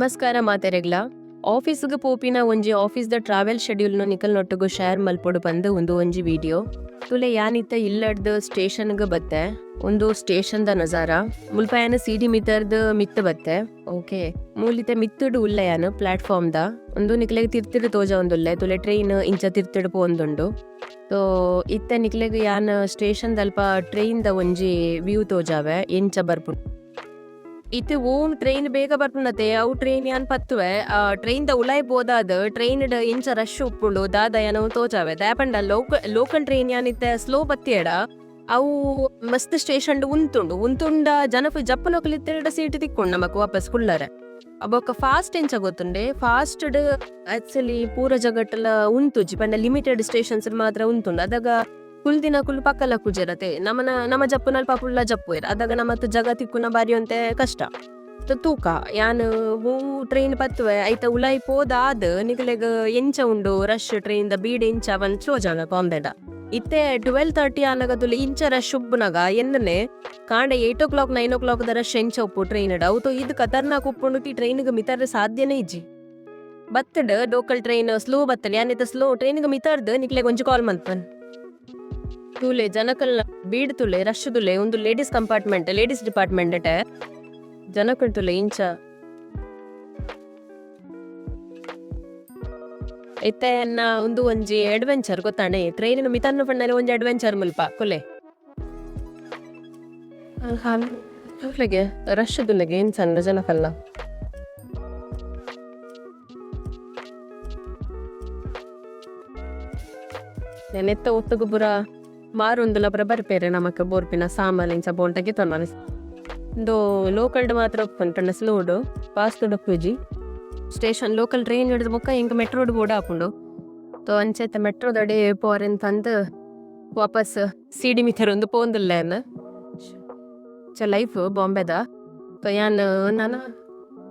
ನಮಸ್ಕಾರ ಮಾತೆರೆಗ್ಲ ಆಫೀಸ್ಗೆ ಪೋಪಿನ ಒಂಜಿ ಆಫೀಸ್ದ ಟ್ರಾವೆಲ್ ಶೆಡ್ಯೂಲ್ನ ನಿಕಲ್ ನೊಟ್ಟುಗು ಶೇರ್ ಮಲ್ಪೊಡು ಬಂದು ಒಂಜಿ ವಿಡಿಯೋ ತುಲೆ ಯಾನಿತ್ತ ಇಲ್ಲಡ್ದು ಸ್ಟೇಷನ್ಗೆ ಬತ್ತೆ ಒಂದು ಸ್ಟೇಷನ್ದ ನಜಾರ ಮುಲ್ಪಾಯನ ಸಿಡಿ ಮಿತರ್ದ ಮಿತ್ತ ಬತ್ತೆ ಓಕೆ ಮೂಲಿತ ಮಿತ್ತುಡು ಉಲ್ಲೆಯಾನು ಪ್ಲಾಟ್ಫಾರ್ಮ್ದ ಒಂದು ನಿಕ್ಲೆಗ್ ತಿರ್ತಿಡು ತೋಜ ಒಂದುಲ್ಲೆ ತುಲೆ ಟ್ರೈನ್ ಇಂಚ ತಿರ್ತಿಡು ಪೋಂದುಂಡು ಸೊ ಇತ್ತ ನಿಕ್ಲೆಗ್ ಯಾನ್ ಸ್ಟೇಷನ್ ದಲ್ಪ ಟ್ರೈನ್ದ ಒಂಜಿ ವ್ಯೂ ತೋಜಾವೆ ಎಂಚ ಬರ್ಪುಂಡು ಇತ್ತೆ ಓನ್ ಟ್ರೈನ್ ಬೇಗ ಬರ್ಪುನತೆ ಅವು ಟ್ರೈನ್ ಯಾನ್ ಪತ್ತುವೆ ಟ್ರೈನ್ ದ ಉಲಾಯ್ ಬೋದಾದ ಟ್ರೈನ್ ಇಂಚ ರಶ್ ಉಪ್ಪುಂಡು ದಾದ ಏನೋ ತೋಚಾವೆ ದಾಪಂಡ ಲೋಕಲ್ ಟ್ರೈನ್ ಯಾನಿತ್ತೆ ಸ್ಲೋ ಬತ್ತಿಯಡ ಅವು ಮಸ್ತ್ ಸ್ಟೇಷನ್ ಉಂತುಂಡ ಜನಪು ಜಪ್ಪಲೋಕಲಿತ್ತ ಸೀಟ್ ತಿಕ್ಕೊಂಡು ನಮಕ್ ವಾಪಸ್ ಕುಳ್ಳರೆ ಅಬೊಕ್ಕ ಫಾಸ್ಟ್ ಎಂಚ ಗೊತ್ತುಂಡೆ ಫಾಸ್ಟ್ ಆಕ್ಚುಲಿ ಪೂರ ಜಗಟ್ಟಲ ಉಂತುಜಿ ಪಂಡ ಲಿಮಿಟೆಡ್ ಸ್ಟೇಷನ್ಸ್ ಮಾತ್ರ ಉಂತುಂಡು ಅದಾಗ ಕುಲ್ದಿನ ಕುಲ್ ಪಕ್ಕಲ ಕುಜರತೆ ನಮ್ಮ ಜಪ್ಪುನಲ್ಲಿ ಪಾಪುಲ್ಲ ಜಪ್ಪು ಅದಾಗ ನಮ್ಮತ್ತು ಜಗ ತಿಕ್ಕುನ ಬಾರಿ ಅಂತೆ ಕಷ್ಟ ತೂಕ ಯಾನ್ ಹೂ ಟ್ರೈನ್ ಪತ್ತುವೆ ಐತ ಉಲಾಯಿ ಪೋದಾದ ನಿಗಲೆಗ್ ಎಂಚ ಉಂಡು ರಶ್ ಟ್ರೈನ್ ದ ಬೀಡ್ ಎಂಚ ಒಂದ್ ಚೋಜಾಗ ಬಾಂಬೆಡ ಇತ್ತೆ 12:30 ಆನಗದುಲಿ ಇಂಚ ರಶ್ ಉಪ್ಪುನಗ ಎನ್ನನೆ ಕಾಂಡೆ 8 o'clock 9 o'clock ದ ರಶ್ ಎಂಚ ಉಪ್ಪು ಟ್ರೈನ್ ಅವತ್ತು ಇದು ಖತರ್ನಾಕ್ ಉಪ್ಪುಂಡು ಟ್ರೈನ್ಗೆ ಮಿತಾರ ಸಾಧ್ಯನೇ ಇಜ್ಜಿ ಬತ್ತಡ ಲೋಕಲ್ ಟ್ರೈನ್ ಸ್ಲೋ ಬತ್ತಲೆ ಯಾನಿತ ಸ್ಲೋ ಟ್ರೈನ್ಗೆ ಮಿತಾರ್ದು ನಿಕ್ಲೆಗ್ ಒಂಜಿ ಕಾಲ್ ಮಲ್ಪನ್ ತುಲೆ ಜನಕಲ್ ಬೀಡ್ ತುಲೆ ರಶ್ ತುಲೆ ಒಂದು ಲೇಡೀಸ್ ಡಿಪಾರ್ಟ್ಮೆಂಟ್ ಅಟೆ ಜನಕಲ್ ತುಲೆ ಇಂಚ ಐತೆ ಒಂದು ಒಂಜಿ ಅಡ್ವೆಂಚರ್ ಗೊತ್ತಾಣೆ ಟ್ರೈನಿನ ಮಿತನ್ನು ಪಣ್ಣನೆ ಒಂಜಿ ಅಡ್ವೆಂಚರ್ ಮುಲ್ಪ ಕೊಲೆ ರಶ್ ತುಲೆಗೆ ಏನ್ ಚಂದ ಜನಕಲ್ಲ ನೆನೆತ್ತ ಒತ್ತುಗು ಪುರ ಮಾರೊಂದುಲ ಪುರ ಬರ್ಪೇರೆ ನಮಕ್ ಬೋರ್ಪಿನ ಸಾಮಾನ್ ಇಂಚ ಬೋಲ್ಟಗೆ ತೊಂದು ಇಂದು ಲೋಕಲ್ಡ್ ಮಾತ್ರ ಒಪ್ಪುಂಟಣ್ಣ ಸ್ಲೋಡು ಫಾಸ್ಟ್ ಡಪ್ಪುಜಿ ಸ್ಟೇಷನ್ ಲೋಕಲ್ ಟ್ರೈನ್ ಹಿಡಿದ ಮುಕ್ಕ ಇಂಕ ಮೆಟ್ರೋಡ್ ಕೂಡ ಹಾಕೊಂಡು ತೋ ಅಂಚೆತ್ತ ಮೆಟ್ರೋದಡೆ ಪೋರೆಂತಂದು ವಾಪಸ್ ಸಿಡಿ ಮಿಥರೊಂದು ಪೋಂದುಲ್ಲೇನ ಲೈಫ್ ಬಾಂಬೆದ ತೋ ಯಾನ್ ನಾನು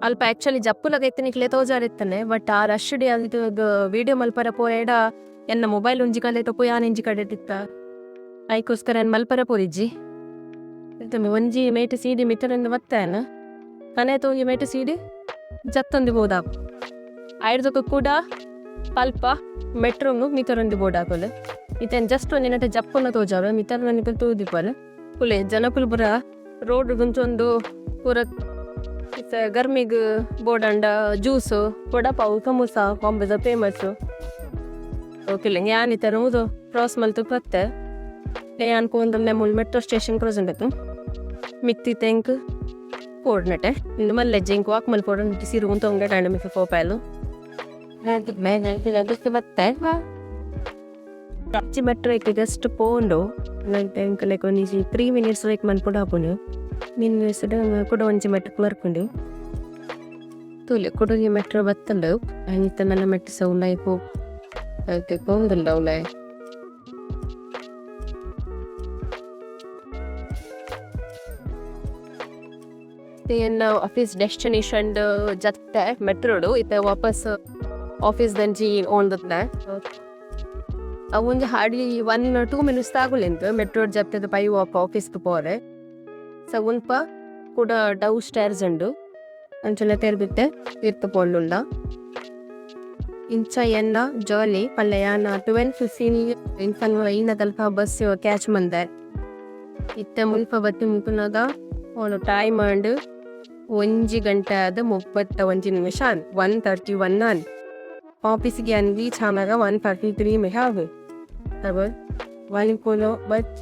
ಅಲ್ಪ ಆಕ್ಚುಲಿ ಜಪ್ಪುಲಾಗ ಎತ್ತನಿಕ್ಲೆ ತೋಜಾರಿತ್ತಾನೆ ಬಟ್ ಆ ರಶ್ ಡಿ ಅದು ವಿಡಿಯೋ ಮಲ್ಪರ ಪೋಯಡ ಎನ್ನ ಮೊಬೈಲ್ ಒಂಜಿ ಕಲೆ ತಪ್ಪು ಯಾನ್ ಎಂಜಿ ಕಡೆ ತಿತ್ತ ಐಕೋಸ್ಕರ ಏನ್ ಮಲ್ಪರ ಪೋರಿಜ್ಜಿ ಒಂಜಿ ಮೇಟ್ ಸೀಡಿ ಮಿತ್ತರೊಂದು ಬತ್ತೇನ ಕನೆ ತೋಂಜಿ ಮೇಟ್ ಸೀಡಿ ಜತ್ತೊಂದು ಬೋದಾಪ್ ಆಯ್ದಕ್ಕ ಕೂಡ ಪಲ್ಪ ಮೆಟ್ರೋಂಗು ಮಿತರೊಂದು ಬೋಡಾಕೊಲೆ ಇತ್ತೇನು ಜಸ್ಟ್ ಒಂದಿನಟ ಜಪ್ಪನ ತೋಜಾವೆ ಮಿತರ ನಿಪಲ್ ತೂದಿಪ್ಪಲೆ ಪುಲೆ ಜನಕುಲ್ ಪುರ ರೋಡ್ ಗುಂಚೊಂದು ಪೂರ ಗರ್ಮಿಗ್ ಬೋಡಂಡ ಜ್ಯೂಸು ವಡಪಾವು ಸಮೋಸ ಬಾಂಬೆದ ಫೇಮಸ್ಸು ಓಕೆ ಯಾನಿತರ ಮುದು ಕ್ರಾಸ್ ಮಲ್ತು ಪತ್ತೆ ಯಾನ್ಕೊಂದು ಮುಲ್ ಮೆಟ್ರೋ ಸ್ಟೇಷನ್ ಕ್ರಾಸ್ ಉಂಡತು ಮಿತ್ತಿ ತೆಂಕ್ ಪೋಡ್ನಟೆ ಇಂದು ಮಲ್ಲೆಜ್ಜೆ ಇಂಕ್ ವಾಕ್ ಮಲ್ ಪೋಡ ಸಿರು ಉಂತ ಉಂಡೆ ಟೈಮ್ ಮಿಫಿ ಫೋಪಾಯಲು ಮತ್ತೆ ಅಚ್ಚಿ ಮೆಟ್ರೋ ಇಕ್ಕೆ ಜಸ್ಟ್ ಪೋಂಡು ತೆಂಕ್ ಲೈಕ್ ಒಂಜಿ 3 minutes ಲೈಕ್ ಮನ್ಪುಡು ಹಾಪುಂಡು ನಿನ್ನ ಹೆಸರು ಕೂಡ ಒಂಜಿ ಮೆಟ್ರೋಕ್ ಮರ್ಕೊಂಡು ತೂಲೆ ಕೊಡೋಗಿ ಮೆಟ್ರೋ ಬತ್ತಂಡು ಅನಿತ ನನ್ನ ಮೆಟ್ರೋ ಸೌಂಡ್ ಪೋ ಅದಕ್ಕೆ ಪೋಂದುಂಡ ಅವಳೆ ಆಫೀಸ್ ಡೆಸ್ಟಿನೇಷನ್ ಜತ್ತೆ ಮೆಟ್ರೋಡು ಇತ್ತೆ ವಾಪಸ್ ಆಫೀಸ್ ದಂಜಿ ಓಣ್ದತ್ನೆ ಅವೊಂದು ಹಾರ್ಡ್ಲಿ 1-2 minutes ತಾಗುಲೆಂತ ಮೆಟ್ರೋ ಜಪ್ತದ ಪೈ ವಾಪ ಆಫೀಸ್ಗೆ ಪೋರೆ ಸೊ ಉನ್ಪ ಕೂಡ ಡೌ ಸ್ಟೇರ್ಸ್ ಉಂಡು ಅಂಚನೆ ತೆರ್ಬಿತ್ತೆ ಇರ್ತ ಪೋಂಡುಂಡ ಇಂಚ ಎನ್ನ ಜಾಲಿ ಪಲ್ಲೆ ಯಾನ 12:15 ಇನ್ಫನ್ ಐನದಲ್ಪ ಬಸ್ ಕ್ಯಾಚ್ ಮಂದೆ ಇತ್ತ ಮುಲ್ಪ ಬತ್ತಿ ಮುಕುನಗ ಅವನು ಟೈಮ್ ಅಂಡ್ 1 ಗಂಟೆ ಆದ 31 ನಿಮಿಷ 1:31 ಆನ್ ಆಫೀಸ್ಗೆ ಅನ್ ರೀಚ್ ಆದಾಗ 1:43 ಮಿಹ ಆಗ ವಾಲಿಪೋಲೋ ಬಟ್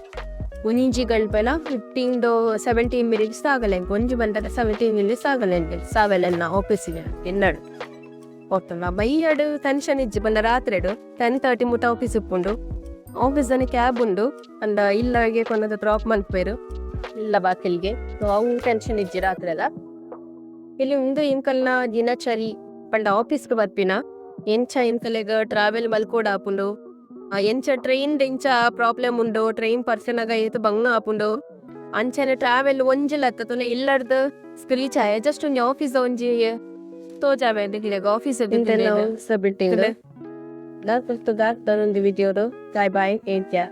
1 ಗಂಟೆಲ 15-17 minutes ಆಗಲ್ಲ 1 ಗಂಟೆ 17 minutes ಆಗಲ್ಲ ಸಾವೆಲ್ಲ ಆಫೀಸಿಗೆ ಎನ್ನಡು ಹೋಗ್ತಲ್ಲ ಬೈಯಡು ಟೆನ್ಷನ್ ಇಜ್ಜಿ ಬಂದ ರಾತ್ರಿಡು 10:30 ಮುಟ್ಟ ಆಫೀಸ್ ಉಪ್ಪುಂಡು ಆಫೀಸ್ ದನಿ ಕ್ಯಾಬ್ ಉಂಡು ಅಂದ ಇಲ್ಲಗೆ ಕೊನ್ನದ ಡ್ರಾಪ್ ಮಲ್ಪೇರು ಇಲ್ಲ ಬಾಕಿಲ್ಗೆ ಅವು ಟೆನ್ಷನ್ ಇಜ್ಜಿ ರಾತ್ರಿ ಎಲ್ಲ ಇಲ್ಲಿ ಉಂದು ಇಂಕಲ್ನ ದಿನಚರಿ ಪಂಡ ಆಫೀಸ್ಗೆ ಬರ್ಪಿನ ಎಂಚ ಇಂಕಲೆಗ ಟ್ರಾವೆಲ್ ಮಲ್ಕೋಡ್ ಆಪುಂಡು ಎಂಚ ಟ್ರೈನ್ ಎಂಚ ಪ್ರಾಬ್ಲಮ್ ಉಂಡು ಟ್ರೈನ್ ಪರ್ಸನಾಗ ಏತು ಬಂಗ ಆಪುಂಡು ಅಂಚನೆ ಟ್ರಾವೆಲ್ ಒಂಜಿಲತ್ತ ತುಲೆ ಇಲ್ಲಡ್ದು ಸ್ಕ್ರೀಚ್ ಆಯ ಜಸ್ಟ್ ಒಂಜಿ ಆಫೀಸ್ ಒಂಜಿ ತೋಜಾವೆ ಆಫೀಸ್ ಸಬ್ಮಿಟಿಂಗ್ ದಾರ್ ವಿಡಿಯೋಡು ಬಾಯ್ ಬಾಯ್ ಏನ್ತ್ಯಾ